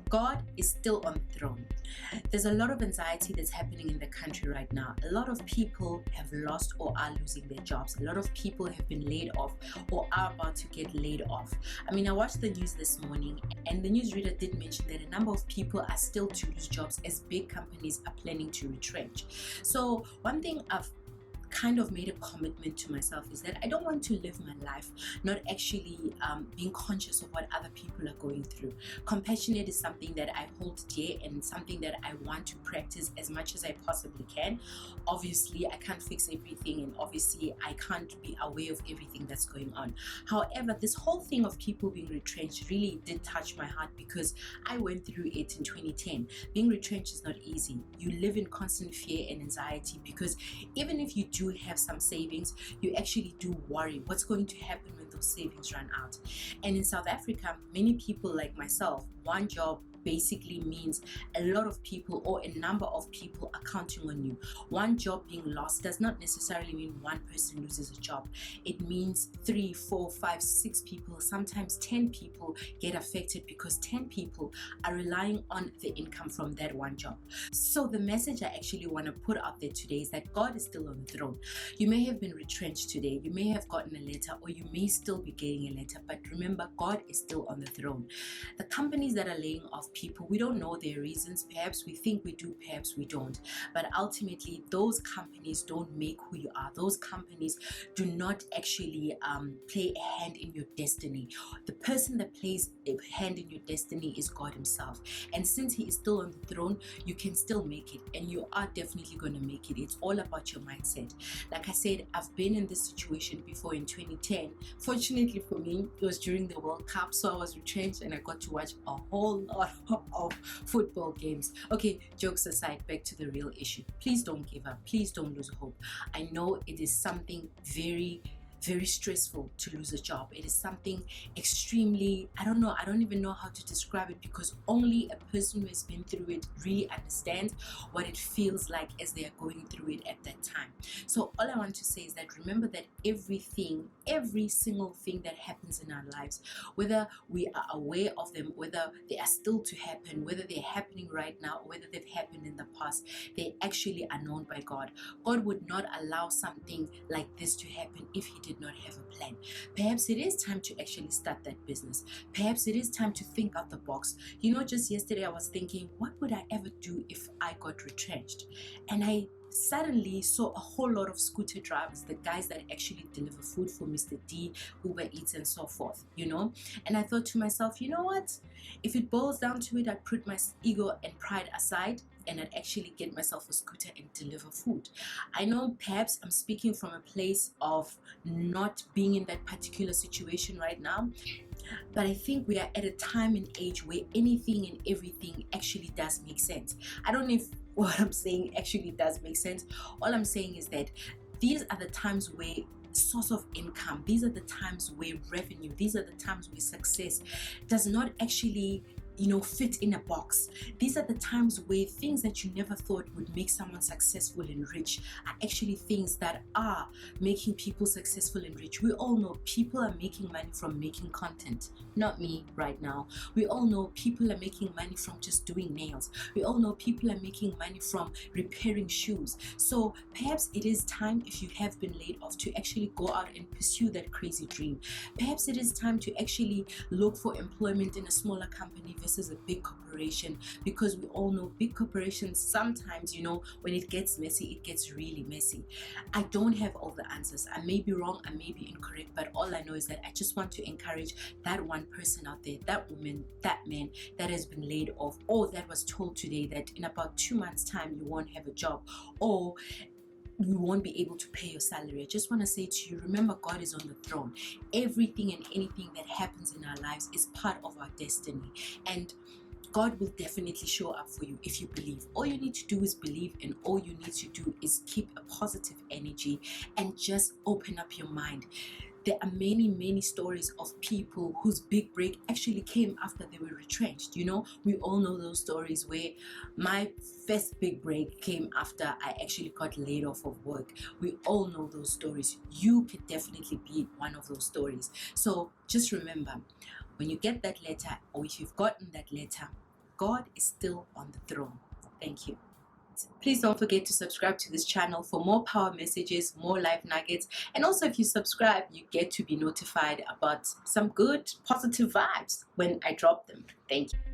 God is still on the throne. There's a lot of anxiety that's happening in the country right now. A lot of people have lost or are losing their jobs. A lot of people have been laid off or are about to get laid off. I mean, I watched the news this morning and the newsreader did mention that a number of people are still to lose jobs as big companies are planning to retrench. So one thing I've kind of made a commitment to myself is that I don't want to live my life not actually being conscious of what other people are going through. Compassionate is something that I hold dear and something that I want to practice as much as I possibly can. Obviously, I can't fix everything, and obviously I can't be aware of everything that's going on. However, this whole thing of people being retrenched really did touch my heart because I went through it in 2010. Being retrenched is not easy. You live in constant fear and anxiety because even if you do have some savings, you actually do worry what's going to happen when those savings run out. And in South Africa, many people like myself, one job basically means a lot of people or a number of people are counting on you. One job being lost does not necessarily mean one person loses a job. It means 3, 4, 5, 6 people, sometimes 10 people get affected because 10 people are relying on the income from that one job. So the message I actually want to put out there today is that God is still on the throne. You may have been retrenched today, you may have gotten a letter, or you may still be getting a letter, but remember, God is still on the throne. The companies that are laying off people, we don't know their reasons. Perhaps we think we do, perhaps we don't, but ultimately those companies don't make who you are. Those companies do not actually play a hand in your destiny. The person that plays a hand in your destiny is God himself, and since he is still on the throne, you can still make it, and you are definitely going to make it. It's all about your mindset. Like I said, I've been in this situation before in 2010. Fortunately for me, it was during the World Cup, so I was retrenched and I got to watch a whole lot of football games. Okay, jokes aside, back to the real issue. Please don't give up. Please don't lose hope. I know it is something very stressful to lose a job. It is something extremely, I don't even know how to describe it, because only a person who has been through it really understands what it feels like as they are going through it at that time. So all I want to say is that remember that every single thing that happens in our lives, whether we are aware of them, whether they are still to happen, whether they're happening right now, or whether they've happened in the past, they actually are known by God. God would not allow something like this to happen if he did not have a plan. Perhaps it is time to actually start that business. Perhaps it is time to think out the box. Just yesterday I was thinking, what would I ever do if I got retrenched? And I suddenly saw a whole lot of scooter drivers, the guys that actually deliver food for Mr. D, Uber Eats and so forth, and I thought to myself, you know what, if it boils down to it, I'd put my ego and pride aside and I'd actually get myself a scooter and deliver food. I know perhaps I'm speaking from a place of not being in that particular situation right now, but I think we are at a time and age where anything and everything actually does make sense. I don't know if what I'm saying actually does make sense. All I'm saying is that these are the times where source of income, these are the times where revenue, these are the times where success does not actually fit in a box. These are the times where things that you never thought would make someone successful and rich are actually things that are making people successful and rich. We all know people are making money from making content. Not me right now. We all know people are making money from just doing nails. We all know people are making money from repairing shoes. So perhaps it is time, if you have been laid off, to actually go out and pursue that crazy dream. Perhaps it is time to actually look for employment in a smaller company versus a big corporation, because we all know big corporations sometimes, when it gets messy, it gets really messy. I don't have all the answers. I may be wrong, I may be incorrect, but all I know is that I just want to encourage that one person out there, that woman, that man that has been laid off, or that was told today that in about 2 months' time you won't have a job, or you won't be able to pay your salary. I just want to say to you, remember, God is on the throne. Everything and anything that happens in our lives is part of our destiny, and God will definitely show up for you if you believe. All you need to do is believe, and all you need to do is keep a positive energy and just open up your mind. There are many stories of people whose big break actually came after they were retrenched. We all know those stories where my first big break came after I actually got laid off of work. We all know those stories. You could definitely be one of those stories. So just remember, when you get that letter, or if you've gotten that letter, God is still on the throne. Thank you. Please don't forget to subscribe to this channel for more power messages, more life nuggets, and also if you subscribe, you get to be notified about some good positive vibes when I drop them. Thank you.